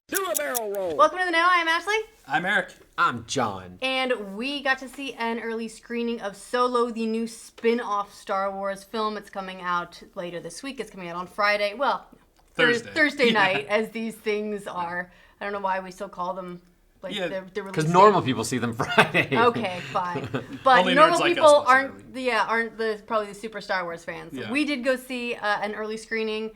Do a barrel roll. Welcome to the Know. I'm Ashley. I'm Eric. I'm John. And we got to see an early screening of Solo, the new spin-off Star Wars film. It's coming out later this week. It's coming out on Friday. Well, Thursday night, as these things are. I don't know why we still call them like the release. Because normal people see them Friday. Okay, fine. But Only normal nerds like people us watch it aren't probably the super Star Wars fans. Yeah. We did go see an early screening,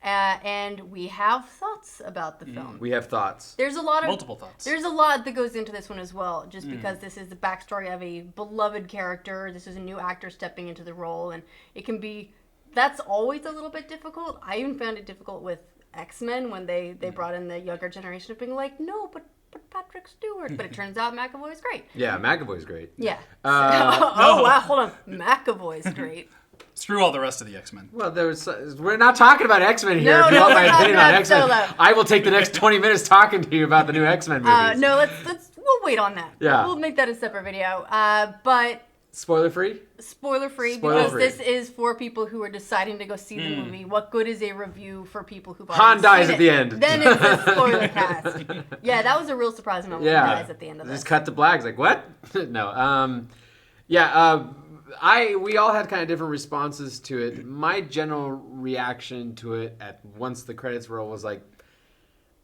and we have thoughts about the film. We have thoughts. There's a lot of Multiple thoughts. There's a lot that goes into this one as well, just because this is the backstory of a beloved character. This is a new actor stepping into the role, and it can be. That's always a little bit difficult. I even found it difficult with X-Men when they brought in the younger generation of being like, no, but Patrick Stewart. But it turns out McAvoy's great. Yeah, McAvoy's great. Yeah. No. Wow, hold on. McAvoy's great. Screw all the rest of the X-Men. Well, we're not talking about X-Men here. No, if you no, want my we're talking opinion on about X-Men, Solo. I will take the next 20 minutes talking to you about the new X-Men movies. No, we'll wait on that. Yeah. We'll make that a separate video. But Spoiler free? spoiler free, Spoiler because free. this is for people who are deciding to go see the movie. What good is a review for people who've Han already dies seen at it? the end. Then it's a spoiler cast. Yeah, that was a real surprise moment when he dies at the end of this. Just cut to black. It's like, what? No. We all had kind of different responses to it. My general reaction to it once the credits roll was like,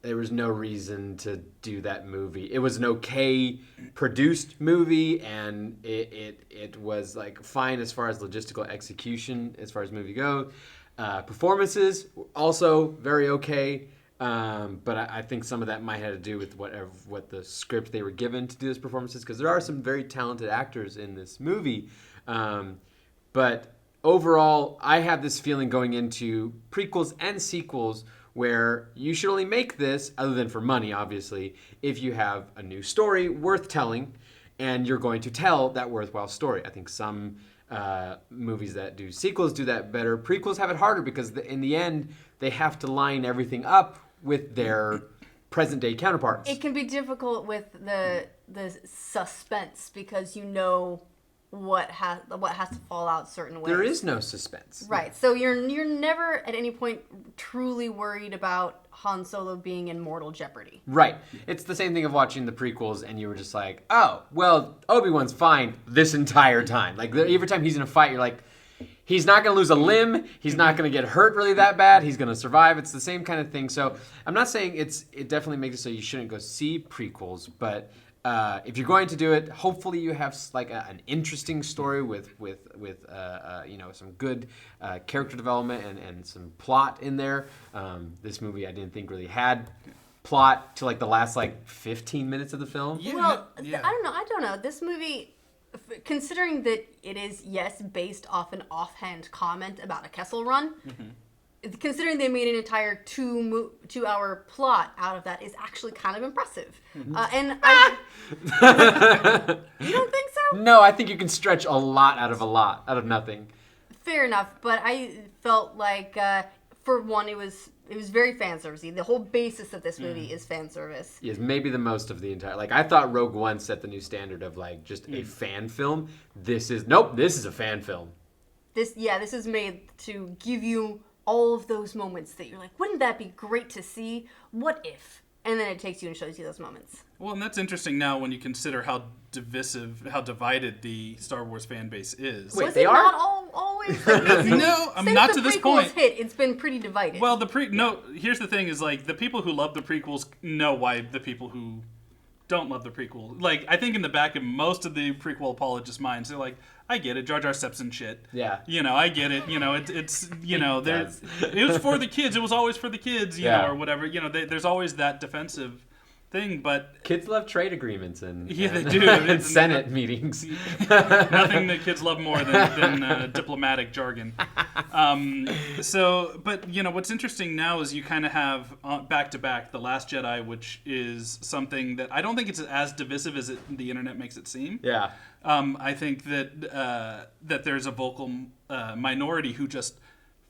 there was no reason to do that movie. It was an okay produced movie, and it was like fine as far as logistical execution, as far as movie goes. Performances also very okay, but I think some of that might have to do with what the script they were given to do those performances, because there are some very talented actors in this movie. But overall, I have this feeling going into prequels and sequels where you should only make this, other than for money, obviously, if you have a new story worth telling, and you're going to tell that worthwhile story. I think some movies that do sequels do that better. Prequels have it harder because in the end, they have to line everything up with their present-day counterparts. It can be difficult with the suspense because you know what has to fall out certain ways. There is no suspense. Right. So you're never at any point truly worried about Han Solo being in mortal jeopardy. Right. It's the same thing of watching the prequels and you were just like, oh, well, Obi-Wan's fine this entire time. Like every time he's in a fight, you're like, he's not going to lose a limb. He's not going to get hurt really that bad. He's going to survive. It's the same kind of thing. So I'm not saying it definitely makes it so you shouldn't go see prequels, but if you're going to do it, hopefully you have like an interesting story with some good character development and some plot in there. This movie I didn't think really had plot to like the last 15 minutes of the film. Well, I don't know. This movie, considering that it is, yes, based off an offhand comment about a Kessel Run, considering they made an entire 2 hour plot out of that is actually kind of impressive. And you don't think so? No, I think you can stretch a lot out of nothing. Fair enough, but I felt like for one, it was very fan servicey. The whole basis of this movie is fan service. Yes, maybe the most of the entire. I thought Rogue One set the new standard of just a fan film. This is a fan film. This is made to give you all of those moments that you're like, wouldn't that be great to see? What if? And then it takes you and shows you those moments. Well, and that's interesting now when you consider how divided the Star Wars fan base is. Wait, Was they it are? not always like this? No, not to this point. Hit, it's been pretty divided. Well, here's the thing is the people who love the prequels know why the people who don't love the prequel. I think in the back of most of the prequel apologist minds, they're like, I get it, Jar Jar steps in shit. Yeah. I get it. It was for the kids. It was always for the kids, or whatever. There's always that defensive thing, but kids love trade agreements and they do. and Senate meetings. Nothing that kids love more than diplomatic jargon. But what's interesting now is you kind of have back to back The Last Jedi, which is something that I don't think it's as divisive as the internet makes it seem. Yeah. I think that there's a vocal minority who just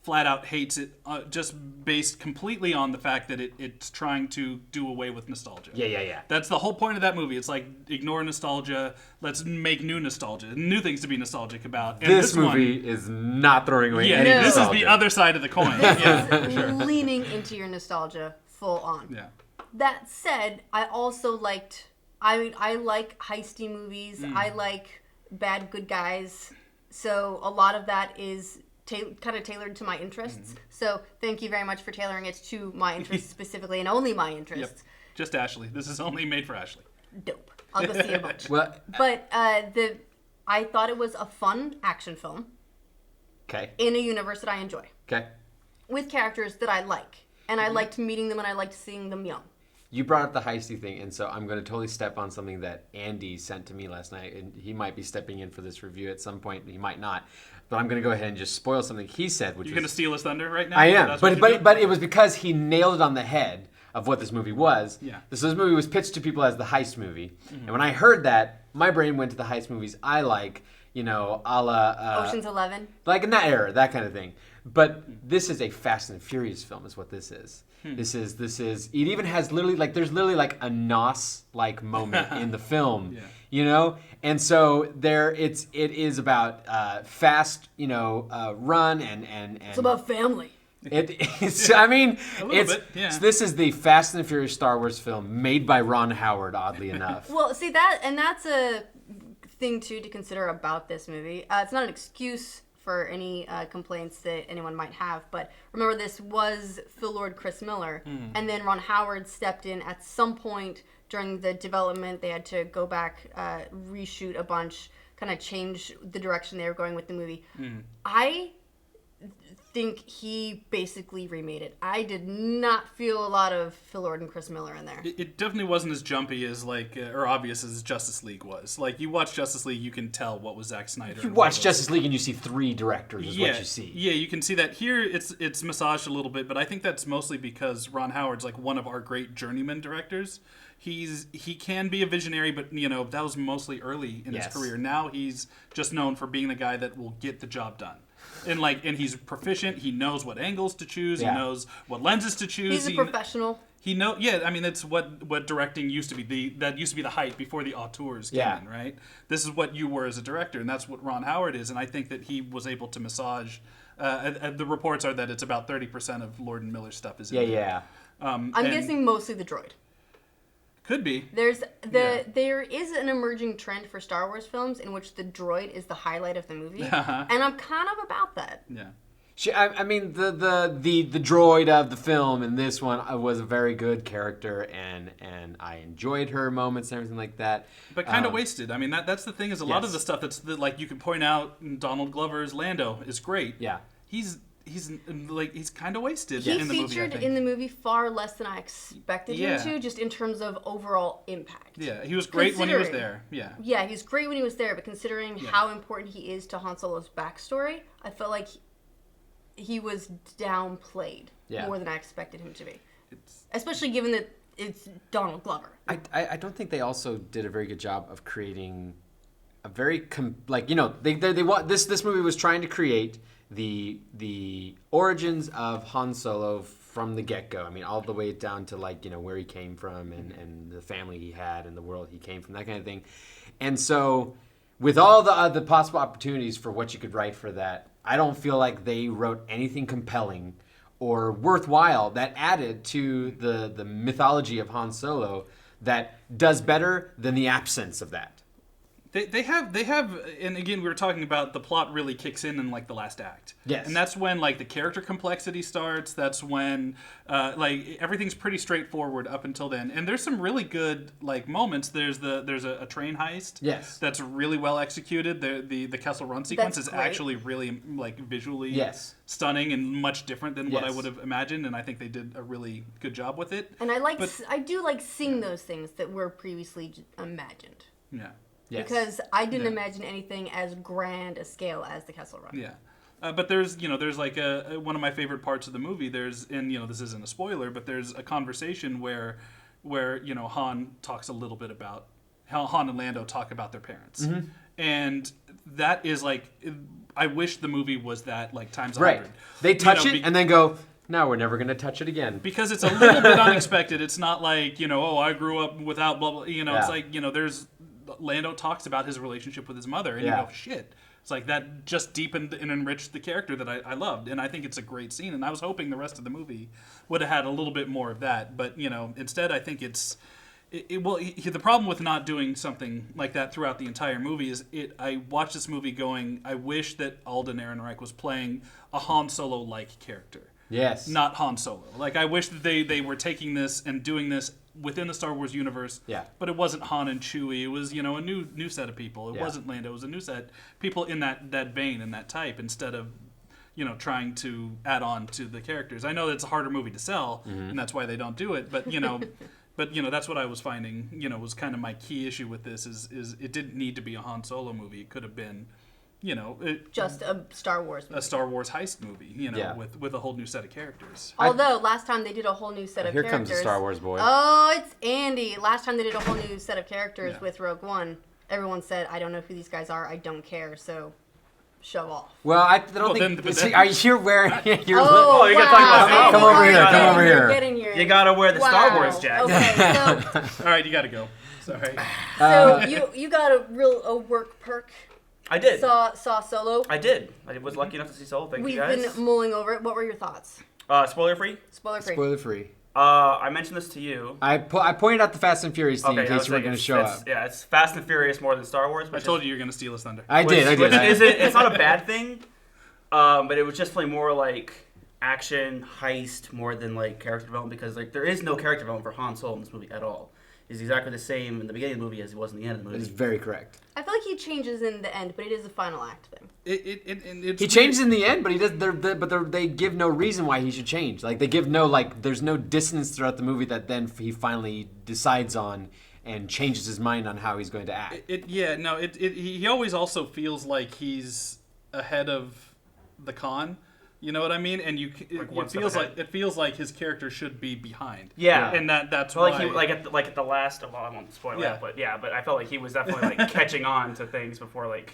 flat out hates it, just based completely on the fact that it's trying to do away with nostalgia. Yeah. That's the whole point of that movie. It's like, ignore nostalgia. Let's make new nostalgia, new things to be nostalgic about. And this movie is not throwing away any nostalgia. This is the other side of the coin. This is leaning into your nostalgia full on. Yeah. That said, I also liked. I like heisty movies. I like bad good guys. So a lot of that is kind of tailored to my interests. So thank you very much for tailoring it to my interests specifically, and only my interests. Yep. Just Ashley. This is only made for Ashley. Dope. I'll go see a bunch. Well, But I thought it was a fun action film okay. in a universe that I enjoy, Okay. with characters that I like, and I liked meeting them, and I liked seeing them young. You brought up the heisty thing, and so I'm going to totally step on something that Andy sent to me last night, and he might be stepping in for this review at some point. He might not, but I'm going to go ahead and just spoil something he said. Which You're going to steal his thunder right now? I am, That's what you're but doing? but it was because he nailed it on the head of what this movie was. Yeah. This movie was pitched to people as the heist movie, and when I heard that, my brain went to the heist movies I like, a la Ocean's 11. like in that era, that kind of thing. But this is a Fast and Furious film, is what this is. This is. It even has there's literally like a Nos like moment in the film, And so it is about fast, run and. It's about family. It's. I mean, A little bit, yeah. So this is the Fast and Furious Star Wars film made by Ron Howard, oddly enough. Well, see that's a thing too to consider about this movie. It's not an excuse for any complaints that anyone might have, but remember this was Phil Lord, Chris Miller, and then Ron Howard stepped in at some point during the development. They had to go back, reshoot a bunch, kind of change the direction they were going with the movie. I think he basically remade it. I did not feel a lot of Phil Lord and Chris Miller in there. It definitely wasn't as jumpy as or obvious as Justice League was. Like, you watch Justice League, you can tell what was Zack Snyder. You watch Justice League and you see 3 directors is what you see. Yeah, you can see that. Here it's massaged a little bit, but I think that's mostly because Ron Howard's like one of our great journeyman directors. He can be a visionary, but that was mostly early in his career. Now he's just known for being the guy that will get the job done. And he's proficient. He knows what angles to choose. Yeah. He knows what lenses to choose. He's a professional. I mean, that's what directing used to be. That used to be the height before the auteurs came in, right? This is what you were as a director, and that's what Ron Howard is. And I think that he was able to massage. The reports are that it's about 30% of Lord and Miller's stuff is in there. Yeah. I'm guessing mostly the droid. Could be. There is an emerging trend for Star Wars films in which the droid is the highlight of the movie, and I'm kind of about that. Yeah. I mean, the droid of the film in this one was a very good character, and I enjoyed her moments and everything like that. But kind of wasted. I mean, that's the thing is a lot of Yes. the stuff like you can point out. Donald Glover's Lando is great. Yeah. He's kind of wasted He in the movie. featured I think. in the movie far less than I expected him Yeah. to, just in terms of overall impact. Yeah, he was great when he was Considering- there. Yeah. Yeah, he was great when he was there, but considering how important he is to Han Solo's backstory, I felt like he was downplayed more than I expected him to be. Especially given that it's Donald Glover. I don't think they also did a very good job of creating a very they want this movie was trying to create the origins of Han Solo from the get-go. I mean, all the way down to where he came from and the family he had and the world he came from, that kind of thing. And so with all the possible opportunities for what you could write for that, I don't feel like they wrote anything compelling or worthwhile that added to the mythology of Han Solo that does better than the absence of that. They have, and again, we were talking about the plot really kicks in the last act. Yes. And that's when the character complexity starts. That's when everything's pretty straightforward up until then. And there's some really good moments. There's a train heist. Yes. That's really well executed. The Kessel Run sequence That's is great. actually really visually Yes. stunning and much different than what I Yes. would have imagined. And I think they did a really good job with it. And I do like seeing those things that were previously imagined. Yeah. Yes. Because I didn't imagine anything as grand a scale as the Kessel Run. Yeah. But there's one of my favorite parts of the movie. This isn't a spoiler, but there's a conversation where Han talks a little bit about how Han and Lando talk about their parents. Mm-hmm. And that is I wish the movie was that times 100. Right. They touch You it know, and then go, no, we're never going to touch it again. because it's a little bit unexpected. It's not I grew up without blah blah. Yeah. It's there's Lando talks about his relationship with his mother, and Yeah. you go, shit. It's like that just deepened and enriched the character that I loved, and I think it's a great scene. And I was hoping the rest of the movie would have had a little bit more of that, but instead I think it's. The problem with not doing something like that throughout the entire movie is I watched this movie going, I wish that Alden Ehrenreich was playing a Han Solo-like character. Yes. Not Han Solo. Like, I wish that they were taking this and doing this within the Star Wars universe. Yeah. But it wasn't Han and Chewie. It was, a new set of people. It Yeah. wasn't Lando. It was a new set. People in that vein and that type instead of, trying to add on to the characters. I know that it's a harder movie to sell, and that's why they don't do it. But, But that's what I was finding. Was kind of my key issue with this is it didn't need to be a Han Solo movie. It could have been, Just a Star Wars movie. a Star Wars heist movie. Yeah. with a whole new set of characters. Although last time they did a whole new set of Here characters. comes the Star Wars boy. Oh, it's Andy. Last time they did a whole new set of characters Yeah. with Rogue One. Everyone said, "I don't know who these guys are. I don't care." So, show off. Well, I don't Well, think. then- See, are you wearing? You're Oh, you gotta talk about wow. Come over here, come over here. Get in here. You gotta wear the Star Wars jacket. Okay, All right, you got to go. Sorry. so you got a work perk. I did. Saw Solo. I did. I was lucky enough to see Solo. Thank We've you guys. been mulling over it. What were your thoughts? Spoiler free. Spoiler free. spoiler free. I mentioned this to you. I pointed out the Fast and Furious thing in I case was you were saying going to it's- show it's- up. Yeah, it's Fast and Furious more than Star Wars. I told you you're going to steal his thunder. I did. Which it's not a bad thing, but it was just like more like action heist more than like character development because like there is no character development for Han Solo in this movie at all. He's exactly the same in the beginning of the movie as he was in the end of the That is movie. very correct. I feel like he changes in the end, but it is a final act thing. It's He changes in the end, but he does. They give no reason why he should change. Like they give no There's no dissonance throughout the movie that then he finally decides on and changes his mind on how he's going to act. He always also feels like he's ahead of the con. You know what I mean? And one it step feels ahead. like his character should be behind. Yeah. And that's So why. like at the last. Well, I won't spoil Yeah. it, but yeah. But I felt like he was definitely like catching on to things before like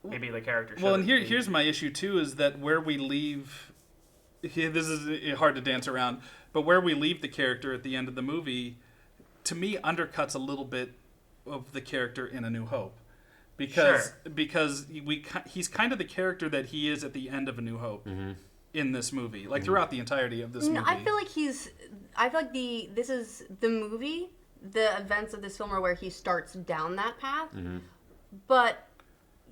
maybe the character. Well, and shouldn't be. here's my issue too: is that where we leave. This is hard to dance around, but where we leave the character at the end of the movie, to me, undercuts a little bit of the character in A New Hope, because he's kind of the character that he is at the end of A New Hope in this movie, like throughout the entirety of this movie. No, I feel like this is the movie. The events of this film are where he starts down that path, but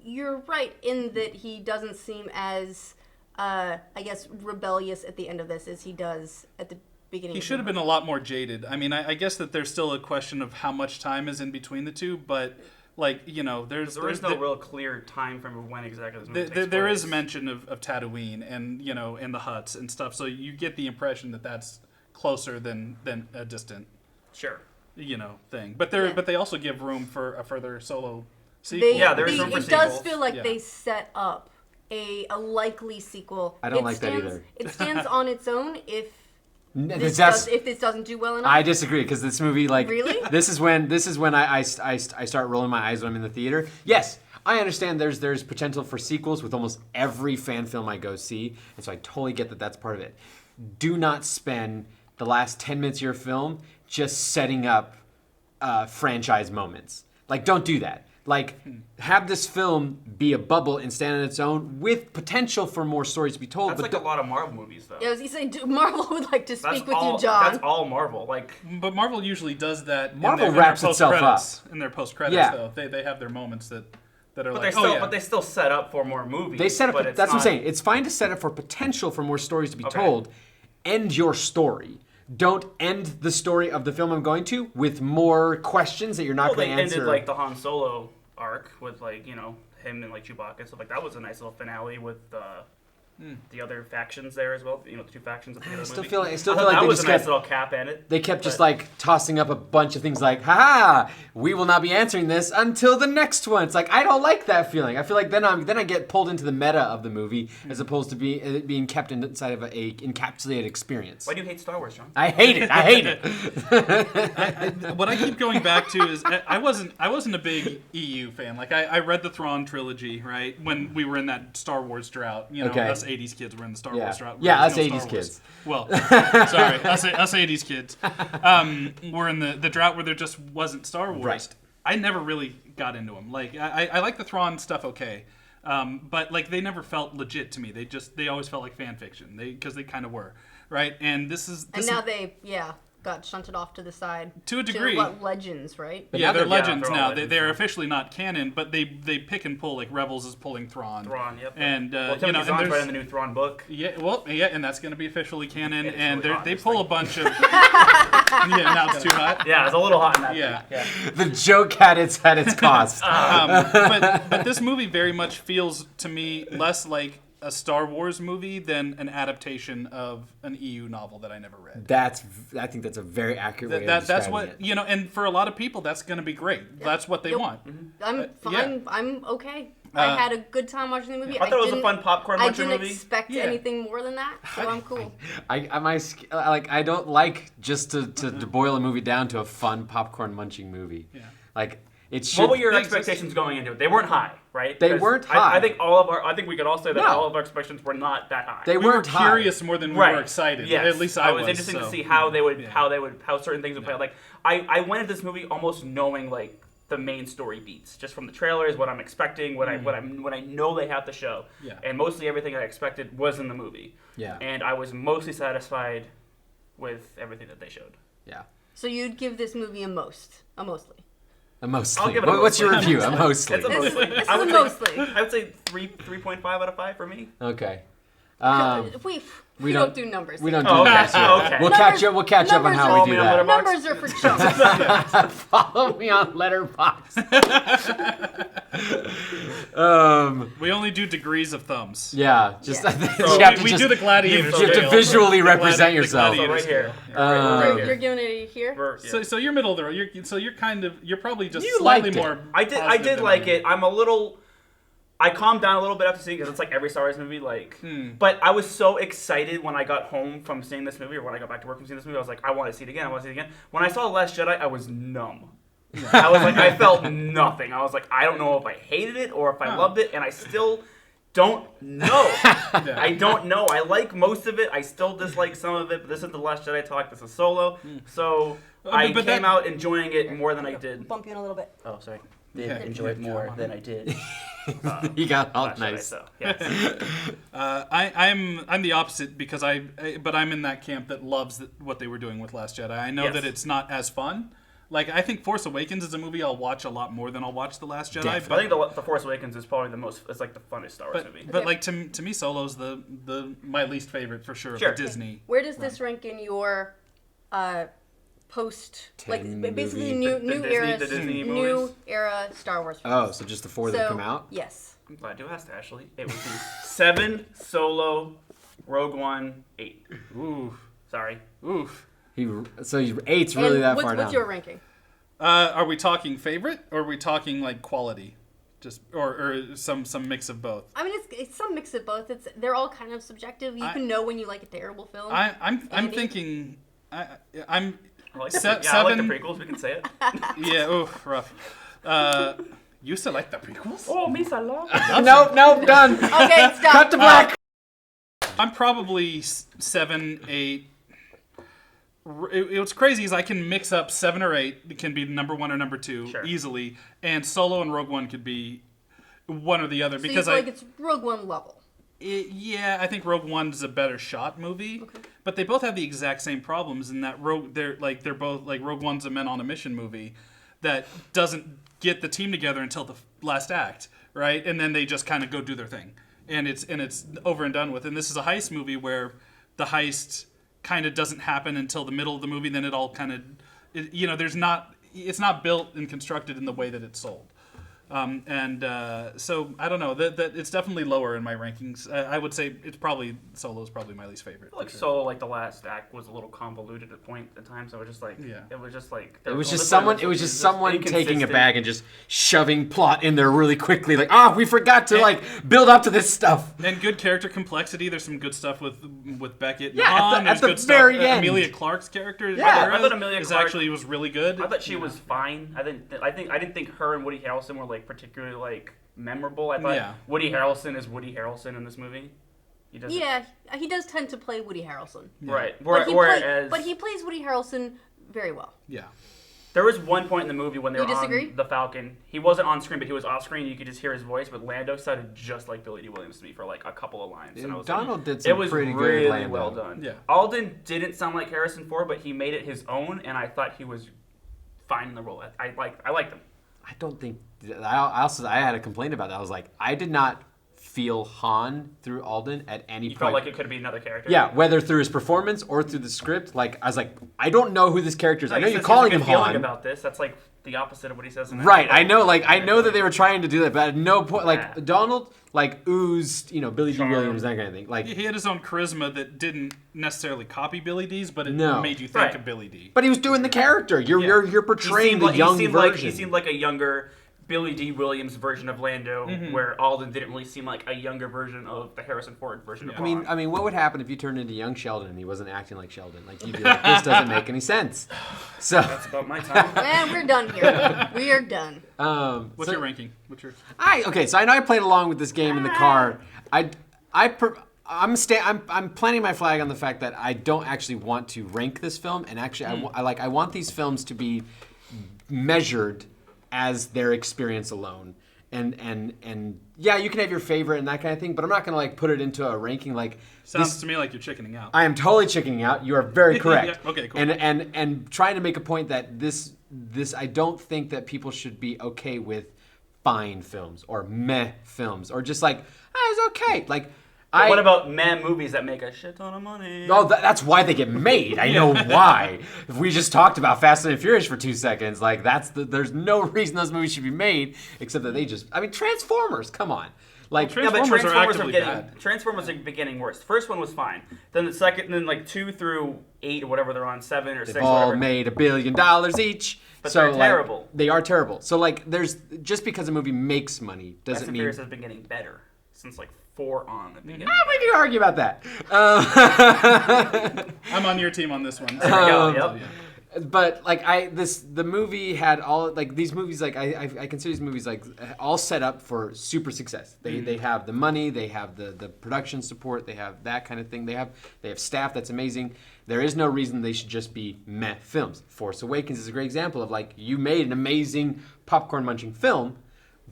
you're right in that he doesn't seem as, I guess, rebellious at the end of this as he does at the beginning. He of should the have been a lot more jaded. I mean, I guess that there's still a question of how much time is in between the two, but like there is no real clear time frame of when exactly this movie takes there place. is mention of Tatooine and and the huts and stuff, so you get the impression that that's closer than a distant Sure. thing. But they also give room for a further Solo sequel. there is room for it does sequels. feel like Yeah. they set up a likely sequel. I don't It like that stands- either. It stands on its own if That's, this doesn't do well enough. I disagree because this movie, like, Really? this is when I start rolling my eyes when I'm in the theater. Yes, I understand there's potential for sequels with almost every fan film I go see, and so I totally get that that's part of it. Do not spend the last 10 minutes of your film just setting up franchise moments. Like, don't do that. Like, have this film be a bubble and stand on its own with potential for more stories to be told. That's but like a lot of Marvel movies though. Yeah, I was gonna say, Marvel would like to That's speak with all, you, John. That's all Marvel. Like But Marvel usually does that. Marvel in their wraps itself post-credits. In their post credits, Yeah. though, they have their moments that are but like, they still set up for more movies. They set up. but it's That's what I'm not- saying. It's fine to set up for potential for more stories to be Okay. told. End your story. Don't end the story of the film I'm going to with more questions that you're not Well, they going to answer. ended like the Han Solo arc with like him and like Chewbacca and stuff like that was a nice little finale with the other factions there as well. The two factions at the end of the still movie. feel like- I still I feel thought like that they was just a nice kept- little cap at it. They kept just but- like tossing up a bunch of things like, "Ha! We will not be answering this until the next one." It's like I don't like that feeling. I feel like then I get pulled into the meta of the movie as opposed to it being kept inside of a encapsulated experience. Why do you hate Star Wars, John? I hate it. I hate it. what I keep going back to is I wasn't a big EU fan. Like I read the Thrawn trilogy, right, when we were in that Star Wars drought. Okay. Us 80s kids were in the Star Yeah. Wars drought. Yeah, There us was no 80s Star Wars. kids. Well, sorry, us 80s kids. We're in the drought where there just wasn't Star Wars. Right. I never really got into them. Like I like the Thrawn stuff, okay. But like they never felt legit to me. They always felt like fan fiction. Because they kind of were, right? And this is now they got shunted off to the side to a degree. what, Legends, right? Yeah, they're legends they're all now. legends They're now. officially not canon, but they pick and pull. Like Rebels is pulling Thrawn. Thrawn, yep. And well, you Timothy know, and Zahn's there's writing the new Thrawn book. and that's going to be officially canon. It's And really hot, they this pull thing. a bunch of. Yeah, now it's too hot. Yeah, it's a little hot in that. Yeah. thing. Yeah. The joke had its cost. But this movie very much feels to me less like a Star Wars movie than an adaptation of an EU novel that I never read. I think that's a very accurate way of That's describing what it. you know, and for a lot of people, that's going to be great. That's what they Yep. want. I'm fine. yeah. I'm okay. I had a good time watching the movie. I thought it was a didn't- fun popcorn I muncher didn't movie. expect Yeah. anything more than that, so I'm cool. I don't like just to boil a movie down to a fun popcorn munching movie. Yeah. Like it should. What were your they expectations going into it? They weren't high, right? They 'Cause weren't high. I think I think we could all say that No. all of our expectations were not that high. They We were weren't high. curious more than we Right. were excited. Yes. At least I was interested so. to see how they would Yeah. how certain things would play out. Like I went into this movie almost knowing like the main story beats just from the trailers, what I'm expecting, what I know they have to show. Yeah. And mostly everything I expected was in the movie. Yeah. And I was mostly satisfied with everything that they showed. Yeah. So you'd give this movie a mostly. A mostly. I'll give it a What's your mostly. review? A mostly. It's a This is, mostly. this is I a would mostly. say, I would say 3.5 out of 5 for me. Okay. We don't do numbers. We don't do Oh, okay. that. Oh, okay. We'll catch up. We'll catch up on numbers how are- we do Follow me on that. Letterboxd. Numbers are for chumps. Follow me on Letterboxd. We only do degrees of thumbs. Yeah. Just Yeah. you have to we just, do the gladiator. you have to scale. visually The represent gladi- the yourself. So gladiator right here. scale. Right You're, here. you're giving it here. Yeah. So you're middle there. You're probably just You slightly liked it. more. I positive did than like I am. it. I calmed down a little bit after seeing it because it's like every Star Wars movie. Like, Hmm. but I was so excited when I got home from seeing this movie, or when I got back to work from seeing this movie. I was like, I want to see it again. I want to see it again. When I saw The Last Jedi, I was numb. I was like, I felt nothing. I was like, I don't know if I hated it or if I loved it, and I still don't know. I don't know. I like most of it. I still dislike some of it. But this is The Last Jedi talk. This is Solo. So I but came that- out enjoying it more than I did. Bump you in a little bit. Oh, sorry. Yeah. Did enjoy it more than I did. You got all Last Jedi, nice. so, yes. I'm the opposite because but I'm in that camp that loves what they were doing with Last Jedi. I know Yes. that it's not as fun. Like I think Force Awakens is a movie I'll watch a lot more than I'll watch The Last Jedi. Definitely. But I think the Force Awakens is probably the most. It's like the funnest Star Wars movie. But like to me, Solo's the my least favorite for sure. Sure. Of the Disney. Where does this rank in your post, like Ten basically movie. new Disney- era, the Disney new movies? era Star Wars films? Oh, so just the four that come out? Yes. I'm glad you asked, Ashley. It would be 7, Solo, Rogue One, 8. Ooh, Sorry. oof. So eight's really And that what's, far what's down. your ranking? Are we talking favorite or are we talking like quality? Just or some mix of both. I mean, it's some mix of both. They're all kind of subjective. You can know when you like a terrible film. I'm Andy? thinking I'm I like the, Se- I like the seven- prequels. We can say it. yeah. Oh, rough. You still like the prequels? Oh, Misa Long. Nope, done. Okay, stop. Cut to black. I'm probably 7, 8. What's crazy is I can mix up 7 or 8. It can be number 1 or number 2 Sure. easily, and Solo and Rogue One could be one or the other So because you feel like it's Rogue One level. yeah, I think Rogue One's a better shot movie, but they both have the exact same problems in that they're both like Rogue One's a men on a mission movie that doesn't get the team together until the last act, right? And then they just kind of go do their thing, and it's over and done with. And this is a heist movie where the heist kind of doesn't happen until the middle of the movie. Then it all kind of, it's not built and constructed in the way that it's sold. So I don't know that it's definitely lower in my rankings. I would say Solo's probably my least favorite. Like Solo, like the last act was a little convoluted at times. So it was just like, Yeah. it was just like It was just someone taking a inconsistent. bag and just shoving plot in there really quickly. Like, we forgot to build up to this stuff. And good character complexity. There's some good stuff with Beckett. And Yeah, at Han. the- There's at the good very stuff. end. Emilia Clarke's character. Yeah, I thought Emilia Clarke was really good. I thought she was fine. I didn't think her and Woody Harrelson were like particularly like memorable. I thought Yeah. Woody Harrelson is Woody Harrelson in this movie. He doesn't. Yeah, he does tend to play Woody Harrelson. Right. But he, Whereas but he plays Woody Harrelson very well. Yeah. There was one point in the movie when they You were disagree? on the Falcon. He wasn't on screen, but he was off screen. You could just hear his voice. But Lando sounded just like Billy D. Williams to me for like a couple of lines. And I was Donald like, did some it was pretty really good Lando. well done. Yeah. Alden didn't sound like Harrison Ford, but he made it his own, and I thought he was fine in the role. I liked him. I don't think. I had a complaint about that. I was like, I did not feel Han through Alden at any You point. felt like it could have been another character. Yeah, whether through his performance or through the script. Like, I was like, I don't know who this character is. I know He you're says calling he has him a good feeling Han. about this. That's like the opposite of what he says in that. Right, I know. Like, I know that they were trying to do that, but at no point, like Yeah. Donald, like oozed, Billy D. Charm. Williams, that kind of thing. Like, He had his own charisma that didn't necessarily copy Billy D's, but it No. made you think Right. of Billy D. but he was doing the character. You're Yeah. you're He portraying seemed the like, young he seemed version. like he seemed like a younger Billy D. Williams version of Lando, where Alden didn't really seem like a younger version of the Harrison Ford version of I mean, Han. what would happen if you turned into young Sheldon and he wasn't acting like Sheldon? Like, you'd be like, this doesn't make any sense. So, That's about my time. And we're done here. We are done. What's so your ranking? What's your? so I know I played along with this game in the car. I'm planting my flag on the fact that I don't actually want to rank this film, and actually I want these films to be measured as their experience alone. And yeah, you can have your favorite and that kind of thing, but I'm not gonna like put it into a ranking. Like, Sounds this, to me like you're chickening out. I am totally chickening out. You are very correct. Yeah, okay, cool. And trying to make a point that this I don't think that people should be okay with fine films or meh films or just like, it's okay. Like, What about meh movies that make a shit ton of money? Oh, that's why they get made. I know why. If we just talked about Fast and Furious for 2 seconds, like there's no reason those movies should be made except that they just. I mean, Transformers. Come on. Like, Well, Yeah, but Transformers are Transformers are actively getting bad. Transformers are getting worse. The first one was fine. Then the second, then like 2 through 8 or whatever they're on, 7 or 6, they've all whatever. made $1 billion each. But so they're like, terrible. They are terrible. So like, there's just because a movie makes money Fast doesn't and mean. Furious has been getting better since like 4 on at the beginning. We can argue about that. I'm on your team on this one. There we go, yep. But like the movie had all like these movies like I consider these movies like all set up for super success. They have the money, they have the production support, they have that kind of thing. They have staff that's amazing. There is no reason they should just be meh films. Force Awakens is a great example of like you made an amazing popcorn munching film,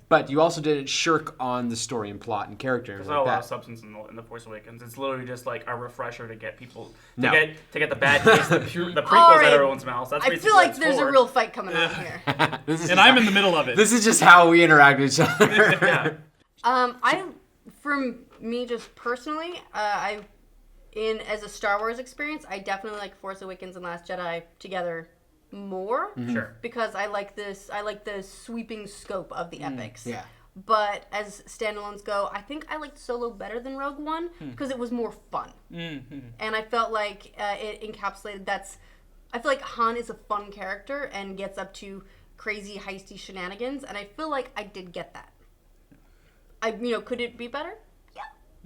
but you also didn't shirk on the story and plot and character and There's like not a lot that. of substance in the Force Awakens. It's literally just like a refresher to get people No. to get the bad taste, the prequels All right. out of everyone's mouths. That's I basically feel what like it's there's for. a real fight coming on here. This is And just I'm how- in the middle of it. This is just how we interact with each other. Yeah. For me, just personally, as a Star Wars experience, I definitely like Force Awakens and Last Jedi together more. Sure. Because I like the sweeping scope of the epics. Yeah. But as standalones go, I think I liked Solo better than Rogue One because it was more fun. And I felt like it encapsulated I feel like Han is a fun character and gets up to crazy heisty shenanigans, and I feel like I did get that. Could it be better? Yeah,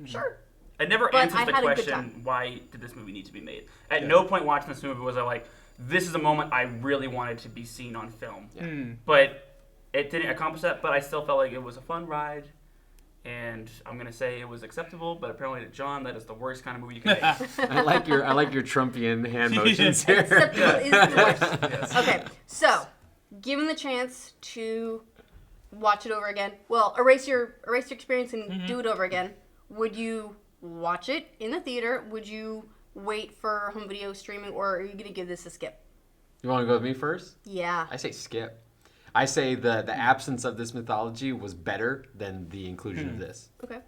sure. It never But answers I the had a good question, time. why did this movie need to be made? At no point watching this movie was I like, this is a moment I really wanted to be seen on film. But it didn't accomplish that, but I still felt like it was a fun ride. And I'm going to say it was acceptable, but apparently to John, that is the worst kind of movie you can make. I like your Trumpian hand motions here. Acceptable is the worst. Okay, so given the chance to watch it over again, well, erase your experience and do it over again, would you watch it in the theater? Would you wait for home video streaming, or are you going to give this a skip? You want to go with me first? Yeah. I say skip. I say the absence of this mythology was better than the inclusion of this. Okay.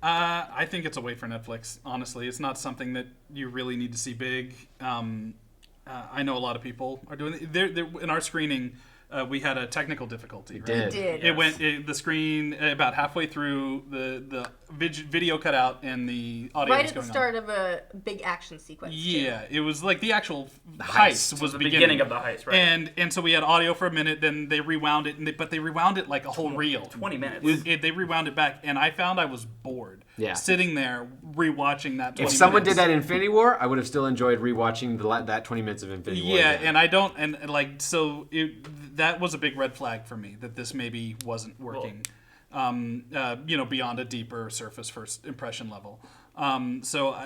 I think it's a wait for Netflix. Honestly, it's not something that you really need to see big. I know a lot of people are doing it. In our screening. We had a technical difficulty. Right? did. Did. It went the screen about halfway through the video cut out and the audio Right was at the going start of a big action sequence. on. too. Yeah, it was like the actual heist was The the beginning of the heist, right? And so we had audio for a minute, then they rewound it, but they rewound it like a whole reel. 20 minutes. They rewound it back, and I found I was bored. Yeah. Sitting there rewatching that. 20 If someone minutes. did that in Infinity War, I would have still enjoyed rewatching that 20 minutes of Infinity War. Yeah, again. and I don't, and like, so that was a big red flag for me that this maybe wasn't working, beyond a deeper surface first impression level. So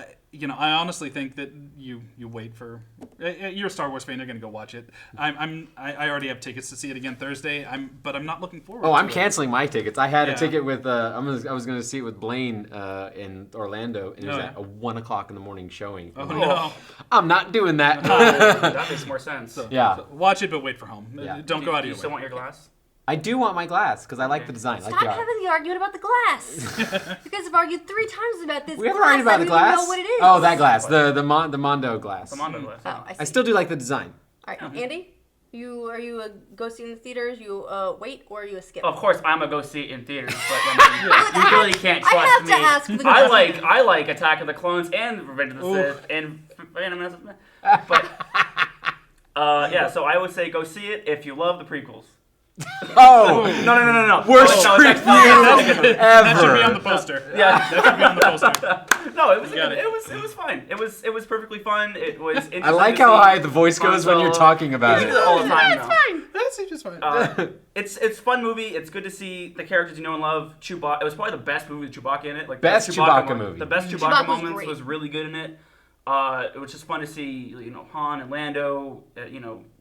I honestly think that you wait for you're a Star Wars fan. You're gonna go watch it. I already have tickets to see it again Thursday. But I'm not looking forward. Oh, to I'm it. canceling my tickets. I had Yeah. a ticket with. I was going to see it with Blaine in Orlando, and it was Oh. at a 1:00 in the morning showing. Oh no! I'm not doing that. That makes more sense. Yeah. So watch it, but wait for home. Yeah. Don't go out of Do you your still way. want your glass? I do want my glass because I like the design. I Stop like the art. having the argument about the glass. You guys have argued 3 times about this. We haven't glass. argued about I the don't glass. even know what it is. Oh, that glass, the Mondo glass. The Mondo glass. Oh, I see. I still do like the design. All right, Andy, are you a go see in the theaters? You wait, or are you a skip? Of course, I'm a go see it in theaters, but I mean, you really can't trust I have me. to ask the I like Attack of the Clones and Revenge of the Sith and Phantom Menace. But yeah, so I would say go see it if you love the prequels. Oh, No. worst No, review That should be on the ever. poster. Yeah. That should be on the poster. No, it was got it. it was fine. It was perfectly fun. It was interesting I like to how see high the voice goes when you're Han talking Solo. about We it. do that all the time That's now. fine. That's just fine. It's a fun movie. It's good to see the characters you know and love. Chewbacca. It was probably the best movie with Chewbacca in it. Like Best the Chewbacca mo- movie. The best Chewbacca Chewbacca was moments great. was really good in it. It was just fun to see, Han and Lando,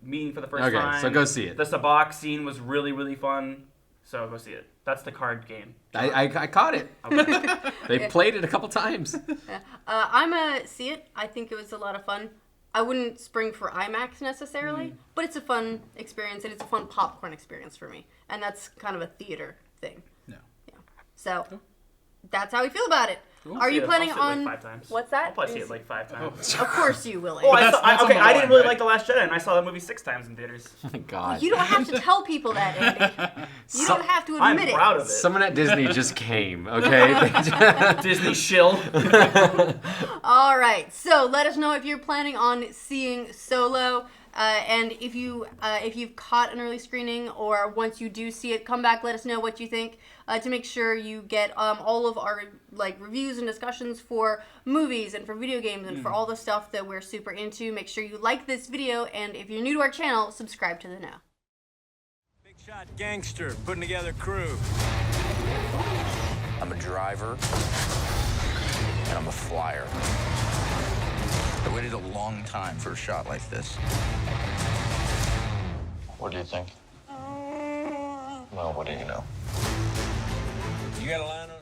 meeting for the first Okay, time. so go see it. The Sabacc scene was really, really fun. So go see it. That's the card game. I caught it. Okay. They played it a couple times. I'm a see it. I think it was a lot of fun. I wouldn't spring for IMAX necessarily, but it's a fun experience and it's a fun popcorn experience for me. And that's kind of a theater thing. No. Yeah. So that's how we feel about it. Cool. Are you I'll planning see it on? like 5 times. What's that? I'll probably see it like 5 times. Of course you will. Oh, Andy. That's on the I didn't line, really right? like The Last Jedi, and I saw that movie 6 times in theaters. Oh my God. You don't have to tell people that, Andy. You don't have to I'm admit proud it. of it. Someone at Disney just came, okay? Disney shill. All right. So let us know if you're planning on seeing Solo. And if you've caught an early screening or once you do see it, come back, let us know what you think to make sure you get all of our reviews and discussions for movies and for video games and for all the stuff that we're super into. Make sure you like this video, and if you're new to our channel, subscribe to the Know. Big shot gangster putting together crew. I'm a driver, and I'm a flyer. I waited a long time for a shot like this. What do you think? Well, what do you know? You got a line on